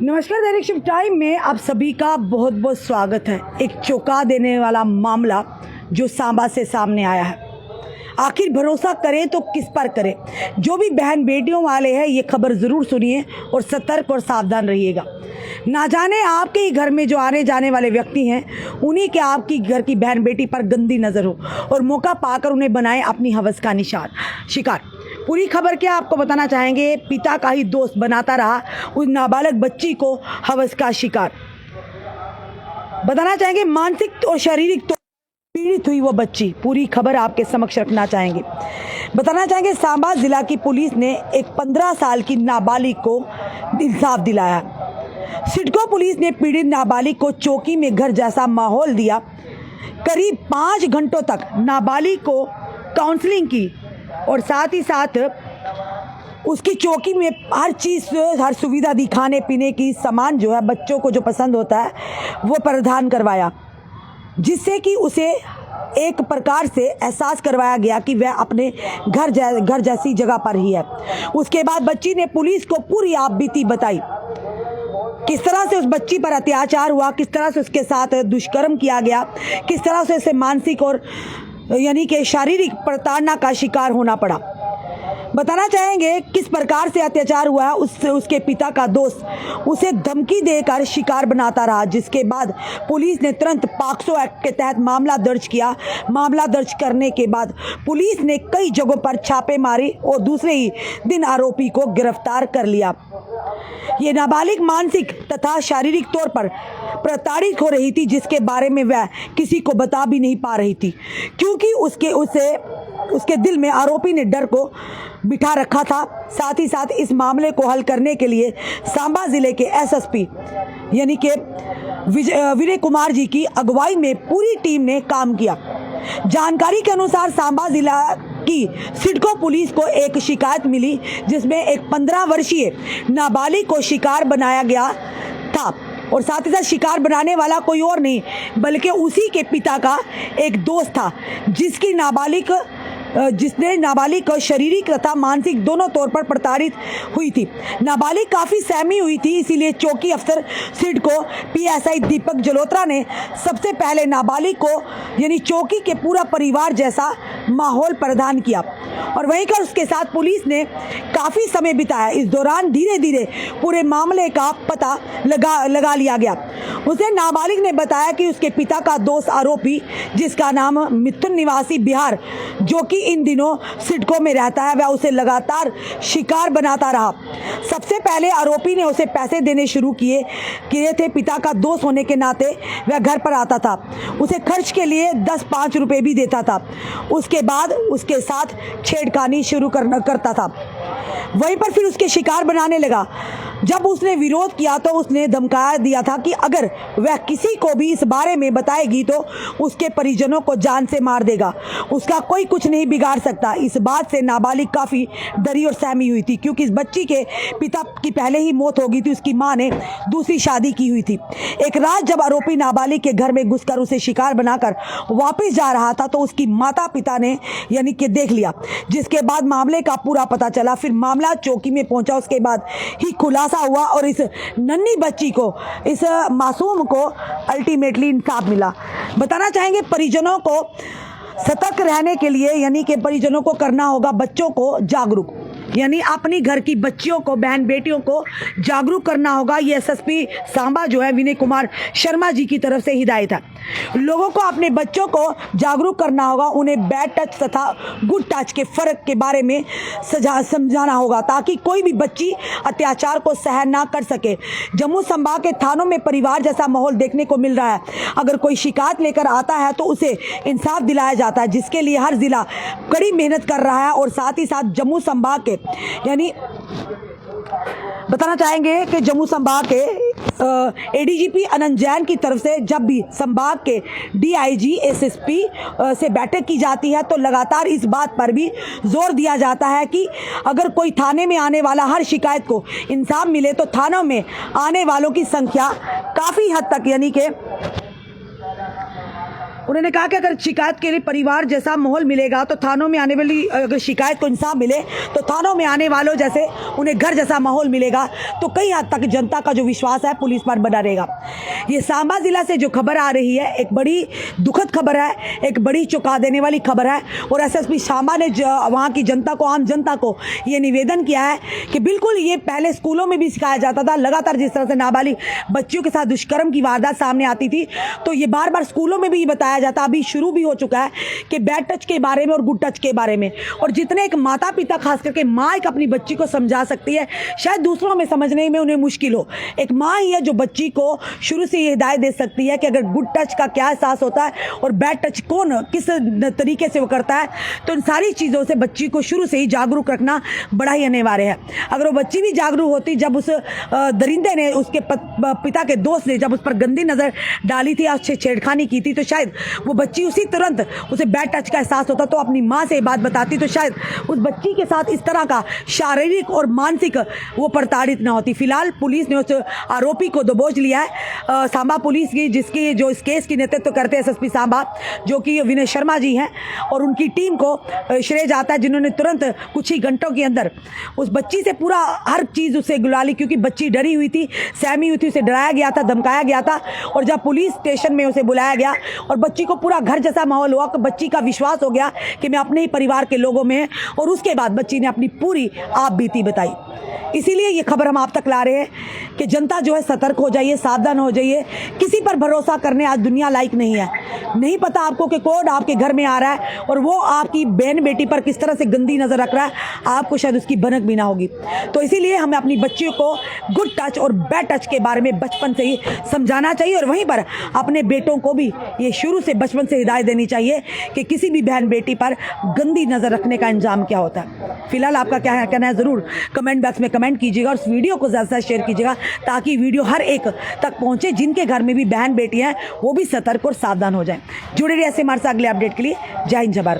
नमस्कार, दैनिक shift time में आप सभी का बहुत बहुत स्वागत है। एक चौंका देने वाला मामला जो सांबा से सामने आया है। आखिर भरोसा करें तो किस पर करें। जो भी बहन बेटियों वाले हैं ये खबर ज़रूर सुनिए और सतर्क और सावधान रहिएगा। ना जाने आपके ही घर में जो आने जाने वाले व्यक्ति हैं उन्हीं के आपकी घर की बहन बेटी पर गंदी नज़र हो और मौका पाकर उन्हें बनाए अपनी हवस का शिकार। पूरी खबर क्या आपको बताना चाहेंगे। पिता का ही दोस्त बनाता रहा उस नाबालग बच्ची को हवस का शिकार। बताना चाहेंगे मानसिक और शारीरिक तौर पीड़ित हुई वो बच्ची। पूरी खबर आपके समक्ष रखना चाहेंगे। बताना चाहेंगे सांबा जिला की पुलिस ने एक 15 साल की नाबालिग को इंसाफ दिलाया। सिडको पुलिस ने पीड़ित नाबालिग को चौकी में घर जैसा माहौल दिया। करीब 5 घंटों तक नाबालिग को काउंसलिंग की और साथ ही साथ उसकी चौकी में हर चीज़, हर सुविधा दी, खाने पीने की सामान जो है बच्चों को जो पसंद होता है वो प्रदान करवाया, जिससे कि उसे एक प्रकार से एहसास करवाया गया कि वह अपने घर जैसी जगह पर ही है। उसके बाद बच्ची ने पुलिस को पूरी आपबीती बताई, किस तरह से उस बच्ची पर अत्याचार हुआ, किस तरह से उसके साथ दुष्कर्म किया गया, किस तरह से उसे मानसिक और यानी कि शारीरिक प्रताड़ना का शिकार होना पड़ा। बताना चाहेंगे किस प्रकार से अत्याचार हुआ है। उसके पिता का दोस्त उसे धमकी देकर शिकार बनाता रहा, जिसके बाद पुलिस ने तुरंत पॉक्सो एक्ट के तहत मामला दर्ज किया। मामला दर्ज करने के बाद पुलिस ने कई जगहों पर छापे मारे और दूसरे ही दिन आरोपी को गिरफ्तार कर लिया। ये नाबालिग मानसिक तथा शारीरिक तौर पर प्रताड़ित हो रही थी, जिसके बारे में वह किसी को बता भी नहीं पा रही थी, क्योंकि उसके दिल में आरोपी ने डर को बिठा रखा था। साथ ही साथ इस मामले को हल करने के लिए सांबा जिले के एसएसपी यानी कि विनय कुमार जी की अगुवाई में पूरी टीम ने काम किया। जानकारी के अनुसार सांबा जिला की सिडको पुलिस को एक शिकायत मिली, जिसमें एक 15 वर्षीय नाबालिग को शिकार बनाया गया था और साथ ही साथ शिकार बनाने वाला कोई और नहीं बल्कि उसी के पिता का एक दोस्त था, जिसने नाबालिग को शारीरिक तथा मानसिक दोनों तौर पर प्रताड़ित हुई थी। नाबालिग काफ़ी सहमी हुई थी, इसीलिए चौकी अफसर सिडको पीएसआई दीपक जलोत्रा ने सबसे पहले नाबालिग को यानी चौकी के पूरा परिवार जैसा माहौल प्रदान किया और वहीं कर उसके साथ पुलिस ने काफ़ी समय बिताया। इस दौरान धीरे धीरे पूरे मामले का पता लगा लिया गया। उसे नाबालिग ने बताया कि उसके पिता का दोस्त आरोपी, जिसका नाम मिथुन निवासी बिहार, जो कि इन दिनों सिडको में रहता है, वह उसे लगातार शिकार बनाता रहा। सबसे पहले आरोपी ने उसे पैसे देने शुरू किए थे। पिता का दोस्त होने के नाते वह घर पर आता था, उसे खर्च के लिए 10-5 रुपए भी देता था। उसके बाद उसके साथ छेड़खानी शुरू करता था। वहीं पर फिर उसके शिकार बनाने लगा। जब उसने विरोध किया तो उसने धमकाया दिया था कि अगर वह किसी को भी इस बारे में बताएगी तो उसके परिजनों को जान से मार देगा, उसका कोई कुछ नहीं बिगाड़ सकता। इस बात से नाबालिग काफ़ी डरी और सहमी हुई थी, क्योंकि इस बच्ची के पिता की पहले ही मौत हो गई थी, उसकी माँ ने दूसरी शादी की हुई थी। एक रात जब आरोपी नाबालिग के घर में घुसकर उसे शिकार बनाकर वापस जा रहा था तो उसकी माता पिता ने यानी कि देख लिया, जिसके बाद मामले का पूरा पता चला। फिर मामला चौकी में पहुंचा, उसके बाद ही खुलासा हुआ और इस नन्ही बच्ची को, इस मासूम को अल्टीमेटली इंसाफ मिला। बताना चाहेंगे परिजनों को सतर्क रहने के लिए यानी कि परिजनों को करना होगा बच्चों को जागरूक, यानी अपनी घर की बच्चियों को, बहन बेटियों को जागरूक करना होगा। ये एसएसपी सांबा जो है विनय कुमार शर्मा जी की तरफ से हिदायत है। लोगों को अपने बच्चों को जागरूक करना होगा, उन्हें बैड टच तथा गुड टच के फ़र्क के बारे में समझाना होगा, ताकि कोई भी बच्ची अत्याचार को सहन ना कर सके। जम्मू संभाग के थानों में परिवार जैसा माहौल देखने को मिल रहा है। अगर कोई शिकायत लेकर आता है तो उसे इंसाफ दिलाया जाता है, जिसके लिए हर जिला कड़ी मेहनत कर रहा है। और साथ ही साथ जम्मू संभाग के यानी बताना चाहेंगे कि जम्मू संभाग के एडीजीपी अनंत जैन की तरफ से जब भी संभाग के डीआईजी एसएसपी से बैठक की जाती है तो लगातार इस बात पर भी जोर दिया जाता है कि अगर कोई थाने में आने वाला हर शिकायत को इंसाफ मिले तो थानों में आने वालों की संख्या काफ़ी हद तक यानी कि उन्होंने कहा कि अगर शिकायत के लिए परिवार जैसा माहौल मिलेगा तो थानों में आने वाली, अगर शिकायत को इंसाफ मिले तो थानों में आने वालों जैसे उन्हें घर जैसा माहौल मिलेगा, तो कई हद तक जनता का जो विश्वास है पुलिस पर बना रहेगा। ये सांबा जिला से जो खबर आ रही है एक बड़ी दुखद खबर है, एक बड़ी चौंका देने वाली खबर है। और एसएसपी सांबा ने वहाँ की जनता को, आम जनता को ये निवेदन किया है कि बिल्कुल ये पहले स्कूलों में भी सिखाया जाता था, लगातार जिस तरह से नाबालिग बच्चियों के साथ दुष्कर्म की वारदात सामने आती थी तो ये बार बार स्कूलों में भी बताया जाता, अभी शुरू भी हो चुका है कि बैड टच के बारे में और गुड टच के बारे में। और जितने एक माता पिता, खास करके माँ एक अपनी बच्ची को समझा सकती है, शायद दूसरों में समझने में उन्हें मुश्किल हो, एक माँ ही है जो बच्ची को शुरू से ये हिदायत दे सकती है कि अगर गुड टच का क्या एहसास होता है और बैड टच कौन किस तरीके से वो करता है। तो इन सारी चीज़ों से बच्ची को शुरू से ही जागरूक रखना बड़ा ही अनिवार्य है। अगर वो बच्ची भी जागरूक होती, जब उस दरिंदे ने, उसके पिता के दोस्त ने जब उस पर गंदी नज़र डाली थी, उससे छेड़खानी की थी, तो शायद वो बच्ची उसी तुरंत उसे बैड टच का एहसास होता तो अपनी माँ से ये बात बताती, तो शायद उस बच्ची के साथ इस तरह का शारीरिक और मानसिक वो प्रताड़ित ना होती। फिलहाल पुलिस ने उस आरोपी को दबोच लिया है। सांबा पुलिस की, जिसकी जो इस केस की नेतृत्व करते हैं एसएसपी सांबा, जो कि विनय शर्मा जी हैं, और उनकी टीम को श्रेय जाता है जिन्होंने तुरंत कुछ ही घंटों के अंदर उस बच्ची से पूरा हर चीज़ उसे गुला ली, क्योंकि बच्ची डरी हुई थी, सहमी हुई थी, उसे डराया गया था, धमकाया गया था। और जब पुलिस स्टेशन में उसे बुलाया गया और बच्ची को पूरा घर जैसा माहौल हुआ, तो बच्ची का विश्वास हो गया कि मैं अपने ही परिवार के लोगों में, और उसके बाद बच्ची ने अपनी पूरी आप बीती बताई। इसीलिए ये खबर हम आप तक ला रहे हैं कि जनता जो है सतर्क हो जाइए, सावधान हो जाइए। किसी पर भरोसा करने आज दुनिया लायक नहीं है। नहीं पता आपको कि कौन आपके घर में आ रहा है और वो आपकी बहन बेटी पर किस तरह से गंदी नज़र रख रहा है, आपको शायद उसकी भनक भी ना होगी। तो इसीलिए हमें अपनी बच्चियों को गुड टच और बैड टच के बारे में बचपन से ही समझाना चाहिए, और वहीं पर अपने बेटों को भी ये शुरू से बचपन से हिदायत देनी चाहिए कि किसी भी बहन बेटी पर गंदी नज़र रखने का अंजाम क्या होता है। फिलहाल आपका क्या कहना है ज़रूर कमेंट बॉक्स में कमेंट कीजिएगा, और इस वीडियो को ज़्यादा से शेयर कीजिएगा ताकि वीडियो हर एक तक पहुंचे जिनके घर में भी बहन बेटियां हैं, वो भी सतर्क और सावधान हो जाएं। जुड़े रहिए ऐसे हमारे साथ अगले अपडेट के लिए। जय हिंद, जय भारत।